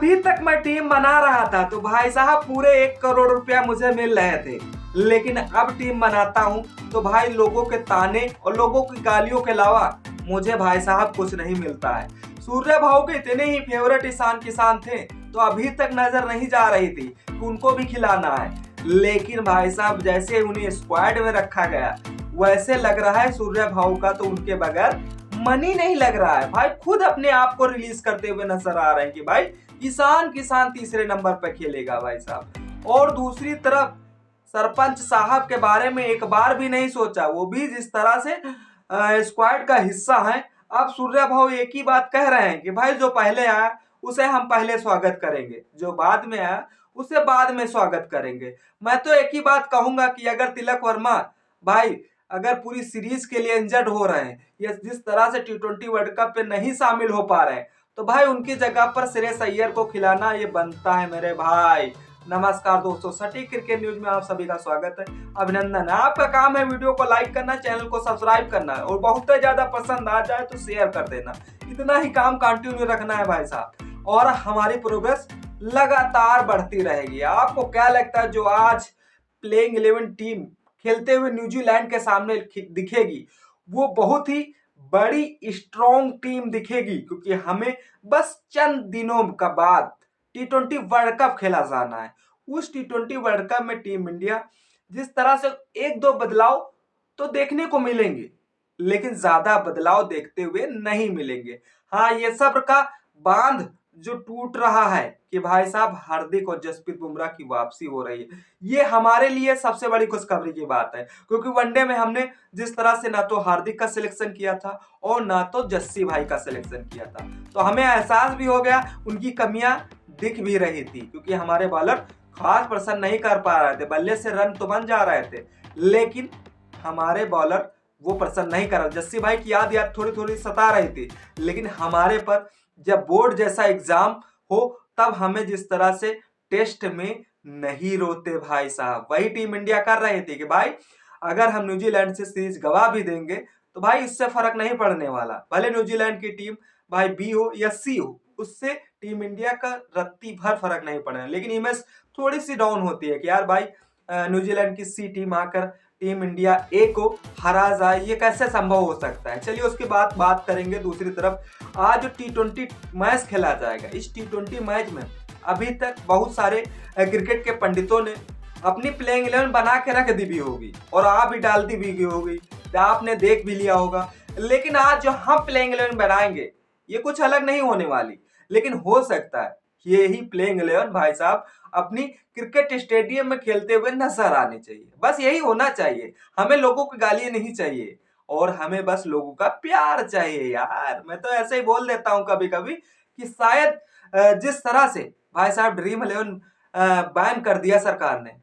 अभी तक मैं टीम बना रहा था तो भाई साहब पूरे 1 करोड़ रुपया मुझे मिल रहे थे, लेकिन अब टीम बनाता हूँ तो भाई लोगों के ताने और लोगों की गालियों के अलावा मुझे भाई साहब कुछ नहीं मिलता है। सूर्य भाऊ के इतने ही फेवरेट ईशान किसान थे तो अभी तक नजर नहीं जा रही थी कि उनको भी खिलाना है, लेकिन भाई साहब जैसे उन्हें स्क्वाड में रखा गया वैसे लग रहा है सूर्य भाऊ का तो उनके बगैर मन ही नहीं लग रहा है। भाई खुद अपने आप को रिलीज करते हुए नजर आ रहे हैं कि भाई ईशान किसान तीसरे नंबर पर खेलेगा भाई साहब। और दूसरी तरफ सरपंच साहब के बारे में एक बार भी नहीं सोचा, वो भी जिस तरह से स्क्वाड का हिस्सा है। अब सूर्य भाऊ एक ही बात कह रहे हैं कि भाई जो पहले आया उसे हम पहले स्वागत करेंगे, जो बाद में आया उसे बाद में स्वागत करेंगे। मैं तो एक ही बात कहूंगा कि अगर तिलक वर्मा भाई अगर पूरी सीरीज के लिए इंजर्ड हो रहे हैं या जिस तरह से T20 वर्ल्ड कप पे नहीं शामिल हो पा रहे हैं तो भाई उनकी जगह पर श्रेयस अय्यर को खिलाना ये बनता है मेरे भाई। नमस्कार दोस्तों, सटीक क्रिकेट न्यूज में आप सभी का स्वागत है, अभिनंदन है। आपका काम है वीडियो को लाइक करना, चैनल को सब्सक्राइब करना है और बहुत ज्यादा पसंद आ जाए तो शेयर कर देना। इतना ही काम कंटिन्यू रखना है भाई साहब और हमारी प्रोग्रेस लगातार बढ़ती रहेगी। आपको क्या लगता है जो आज प्लेइंग 11 टीम खेलते हुए न्यूजीलैंड के सामने दिखेगी वो बहुत ही बड़ी स्ट्रॉन्ग टीम दिखेगी, क्योंकि हमें बस चंद दिनों का बाद T20 वर्ल्ड कप खेला जाना है। उस T20 वर्ल्ड कप में टीम इंडिया जिस तरह से एक दो बदलाव तो देखने को मिलेंगे, लेकिन ज्यादा बदलाव देखते हुए नहीं मिलेंगे। हाँ, ये सब का बांध जो टूट रहा है कि भाई साहब हार्दिक और जसप्रीत बुमराह की वापसी हो रही है, ये हमारे लिए सबसे बड़ी खुशखबरी की बात है, क्योंकि वनडे में हमने जिस तरह से ना तो हार्दिक का सिलेक्शन किया था और ना तो जस्सी भाई का सिलेक्शन किया था, तो हमें एहसास भी हो गया, उनकी कमियां दिख भी रही थी, क्योंकि हमारे बॉलर खास प्रदर्शन नहीं कर पा रहे थे। बल्ले से रन तो बन जा रहे थे लेकिन हमारे बॉलर वो प्रदर्शन नहीं कर रहे। जस्सी भाई की याद थोड़ी थोड़ी सता रही थी, लेकिन हमारे पर जब बोर्ड जैसा एग्जाम हो तब हमें जिस तरह से टेस्ट में नहीं रोते भाई साहब, वही टीम इंडिया कर रही थी कि भाई अगर हम न्यूजीलैंड से सीरीज गवा भी देंगे तो भाई इससे फर्क नहीं पड़ने वाला, भले न्यूजीलैंड की टीम भाई बी हो या सी हो, उससे टीम इंडिया का रत्ती भर फर्क नहीं पड़ना। लेकिन इमेज थोड़ी सी डाउन होती है कि यार भाई न्यूजीलैंड की सी टीम आकर टीम इंडिया ए को हरा जाए, ये कैसे संभव हो सकता है। चलिए उसके बाद बात करेंगे। दूसरी तरफ आज जो T20 मैच खेला जाएगा, इस T20 मैच में अभी तक बहुत सारे क्रिकेट के पंडितों ने अपनी प्लेइंग 11 बना के रख दी भी होगी और आप भी डाल दी भी होगी, आपने देख भी लिया होगा, लेकिन आज जो हम प्लेइंग 11 बनाएंगे ये कुछ अलग नहीं होने वाली, लेकिन हो सकता है ये ही प्लेइंग 11 भाई साहब अपनी क्रिकेट स्टेडियम में खेलते हुए नजर आनी चाहिए। बस यही होना चाहिए, हमें लोगों की गालियां नहीं चाहिए और हमें बस लोगों का प्यार चाहिए। यार मैं तो ऐसे ही बोल देता हूं कभी कभी कि शायद जिस तरह से भाई साहब ड्रीम 11 बैन कर दिया सरकार ने,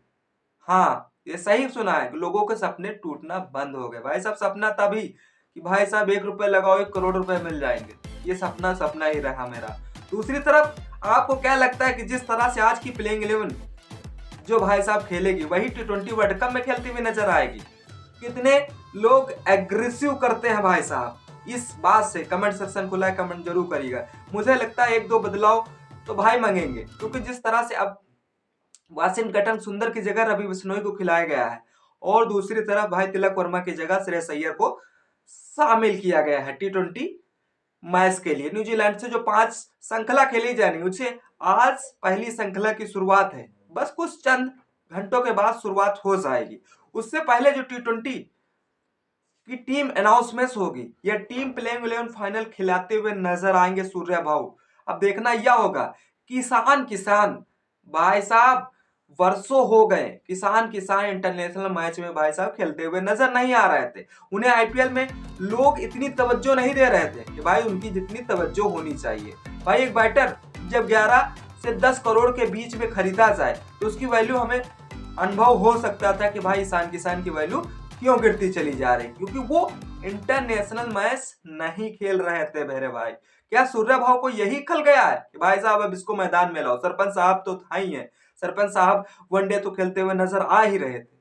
हाँ ये सही सुना है, लोगों के सपने टूटना बंद हो गए भाई साहब। सपना तभी कि भाई साहब 1 रुपए लगाओ 1 करोड़ रुपए मिल जाएंगे, ये सपना सपना ही रहा मेरा। दूसरी तरफ आपको क्या लगता है कि जिस तरह से आज की प्लेइंग 11 जो भाई साहब खेलेगी वही T20 वर्ल्ड कप में खेलती हुई नजर आएगी? कितने लोग एग्रेसिव करते हैं भाई साहब, इस बात से कमेंट सेक्शन खुला है, कमेंट जरूर करिएगा। मुझे लगता है एक दो बदलाव तो भाई मांगेंगे, क्योंकि जिस तरह से अब वाशिंगटन सुंदर की जगह रवि बिश्नोई को खिलाया गया है और दूसरी तरफ भाई तिलक वर्मा की जगह श्रेयस अय्यर को शामिल किया गया है T20 मैच के लिए। न्यूजीलैंड से जो 5 श्रृंखला खेली जानी उसे आज पहली श्रृंखला की शुरुआत है, बस कुछ चंद घंटों के बाद शुरुआत हो जाएगी। उससे पहले जो T20 की टीम अनाउंसमेंट होगी या टीम प्लेइंग 11 फाइनल खिलाते हुए नजर आएंगे सूर्य भाऊ। अब देखना यह होगा किसान किसान भाई साहब वर्षों हो गए किसान किसान इंटरनेशनल मैच में भाई साहब खेलते हुए नजर नहीं आ रहे थे। उन्हें आईपीएल में लोग इतनी तवज्जो नहीं दे रहे थे कि भाई उनकी जितनी तवज्जो होनी चाहिए। भाई एक बैटर जब 11 से 10 करोड़ के बीच में खरीदा जाए तो उसकी वैल्यू हमें अनुभव हो सकता था कि भाई ईशान किसान की वैल्यू क्यों गिरती चली जा रही, क्योंकि वो इंटरनेशनल मैच नहीं खेल रहे थे मेरे भाई। क्या सूर्य भाव को यही खल गया है कि भाई साहब अब इसको मैदान में लाओ? सरपंच साहब तो था ही है, सरपंच साहब वनडे तो खेलते हुए नजर आ ही रहे थे,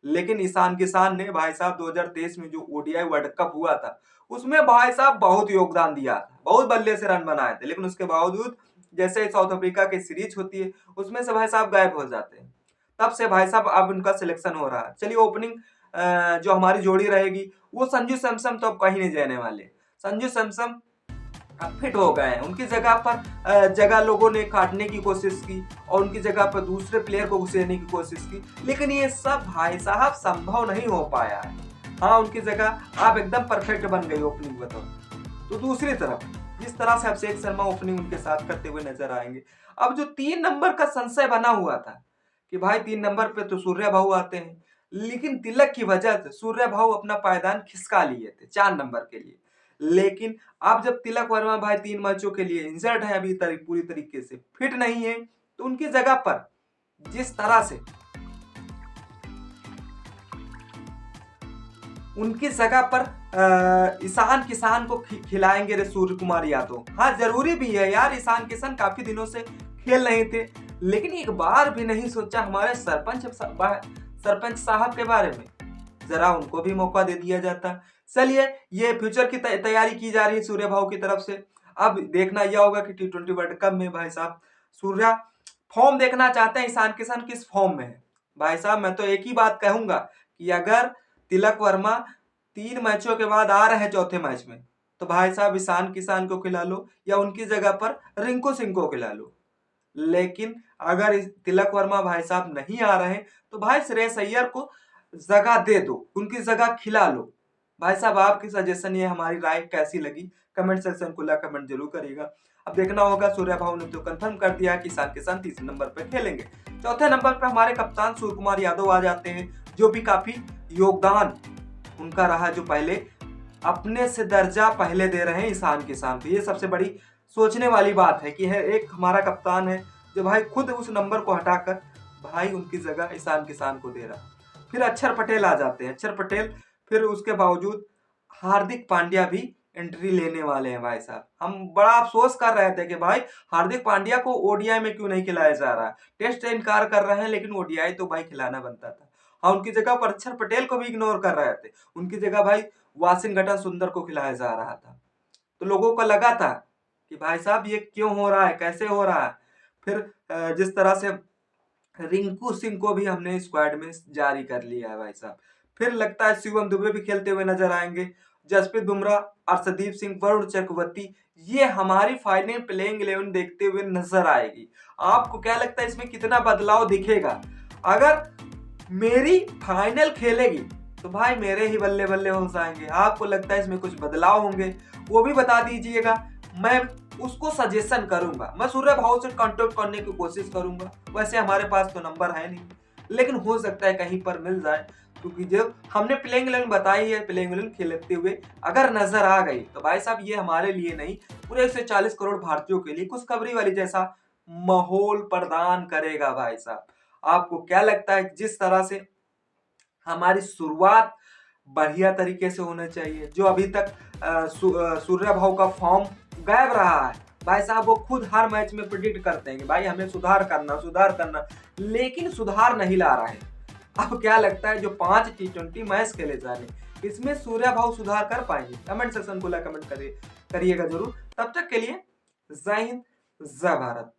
लेकिन ईशान किसान ने भाई साहब 2023 में जो ओडीआई वर्ल्ड कप हुआ था उसमें भाई साहब बहुत योगदान दिया था, बहुत बल्ले से रन बनाए थे, लेकिन उसके बावजूद जैसे साउथ अफ्रीका की सीरीज होती है उसमें से भाई साहब गायब हो जाते हैं। तब से भाई साहब अब उनका सिलेक्शन हो रहा है। चलिए ओपनिंग जो हमारी जोड़ी रहेगी वो संजू सैमसन तो अब कहीं नहीं जाने वाले। संजू सैमसन अब फिट हो गए हैं। उनकी जगह पर जगह लोगों ने काटने की कोशिश की और उनकी जगह पर दूसरे प्लेयर को घुसेरने की कोशिश की, लेकिन ये सब भाई साहब संभव नहीं हो पाया है। हाँ, उनकी जगह आप एकदम परफेक्ट बन गई ओपनिंग बताओ। तो दूसरी तरफ जिस तरह से अभिषेक शर्मा ओपनिंग उनके साथ करते हुए नजर आएंगे, अब जो 3 नंबर का संशय बना हुआ था कि भाई 3 नंबर पे तो सूर्या भाऊ आते हैं, लेकिन तिलक की वजह से सूर्या भाऊ अपना पायदान खिसका लिए थे 4 नंबर के लिए। लेकिन अब जब तिलक वर्मा भाई 3 मैचों के लिए इंजर्ड है, अभी पूरी तरीके से फिट नहीं है, तो उनकी जगह पर जिस तरह से उनकी जगह पर ईशान किशन को खिलाएंगे रे सूर्य कुमार यादव। हाँ, जरूरी भी है यार, ईशान किशन काफी दिनों से खेल नहीं थे, लेकिन एक बार भी नहीं सोचा हमारे सरपंच साहब के बारे में, जरा उनको भी मौका दे दिया जाता। चलिए, ये फ्यूचर की तैयारी की जा रही है सूर्या भाऊ की तरफ से। अब देखना यह होगा कि T20 वर्ल्ड कप में भाई साहब सूर्या फॉर्म देखना चाहते हैं, ईशान किशन किस फॉर्म में है। भाई साहब मैं तो एक ही बात कहूंगा कि अगर तिलक वर्मा 3 मैचों के बाद आ रहे हैं चौथे मैच में, तो भाई साहब ईशान किशन को खिला लो या उनकी जगह पर रिंकू सिंह को खिला लो। लेकिन अगर तिलक वर्मा भाई साहब नहीं आ रहे तो भाई श्रेयस अय्यर को जगह दे दो, उनकी जगह खिला लो। भाई साहब आपकी सजेशन, ये हमारी राय कैसी लगी कमेंट सेक्शन खुला, कमेंट जरूर करिएगा। अब देखना होगा, सूर्या भाऊ ने तो कंफर्म कर दिया कि ईशान किशन 3 नंबर पे खेलेंगे। चौथे नंबर पे हमारे कप्तान सूर्य कुमार यादव आ जाते हैं, जो भी काफी योगदान उनका रहा, जो पहले अपने से दर्जा पहले दे रहे हैं ईशान किशन को। ये सबसे बड़ी सोचने वाली बात है कि है एक हमारा कप्तान है जो भाई खुद उस नंबर को हटाकर भाई उनकी जगह ईशान किशन को दे रहा। फिर अक्षर पटेल आ जाते हैं, अक्षर पटेल, फिर उसके बावजूद हार्दिक पांड्या भी एंट्री लेने वाले हैं। भाई साहब हम बड़ा अफसोस कर रहे थे कि भाई हार्दिक पांड्या को ओडीआई में क्यों नहीं खिलाया जा रहा है। टेस्ट से इनकार कर रहे हैं, लेकिन ओडीआई तो भाई खिलाना बनता था। हाँ, उनकी जगह पर अक्षर पटेल को भी इग्नोर कर रहे थे, उनकी जगह भाई वाशिंगटन सुंदर को खिलाया जा रहा था। तो लोगों को लगा था कि भाई साहब ये क्यों हो रहा है, कैसे हो रहा है। फिर जिस तरह से रिंकू सिंह को भी हमने स्क्वाड में जारी कर लिया है भाई साहब। फिर लगता है शिवम दुबे भी खेलते हुए नजर आएंगे, जसप्रीत बुमराह, अर्शदीप सिंह, वरुण चक्रवर्ती, ये हमारी फाइनल प्लेइंग 11 देखते हुए नजर आएगी। आपको क्या लगता है इसमें कितना बदलाव दिखेगा? अगर मेरी फाइनल खेलेगी तो भाई मेरे ही बल्ले बल्ले हो जाएंगे। आपको लगता है इसमें कुछ बदलाव होंगे, वो भी बता दीजिएगा, मैं उसको सजेशन करूंगा। मैं सूर्य भाऊ से कांटेक्ट करने की कोशिश करूंगा। वैसे हमारे पास तो नंबर है नहीं, लेकिन हो सकता है कहीं पर मिल जाए, क्योंकि जब हमने प्लेइंग 11 बताई है, प्लेइंग 11 खेलते हुए अगर नजर आ गई तो भाई साहब ये हमारे लिए नहीं, पूरे 140 करोड़ भारतीयों के लिए खुशखबरी वाली जैसा माहौल प्रदान करेगा। भाई साहब आपको क्या लगता है, जिस तरह से हमारी शुरुआत बढ़िया तरीके से होना चाहिए, जो अभी तक सूर्या भाऊ का फॉर्म गायब रहा है, भाई साहब वो खुद हर मैच में प्रेडिक्ट करते हैं कि भाई हमें सुधार करना, लेकिन सुधार नहीं ला रहा है। अब क्या लगता है जो 5 T20 मैच खेले जा रहे, इसमें सूर्या भाऊ सुधार कर पाएंगे? कमेंट सेक्शन खुला, कमेंट करिएगा जरूर। तब तक के लिए जय हिंद, जय भारत।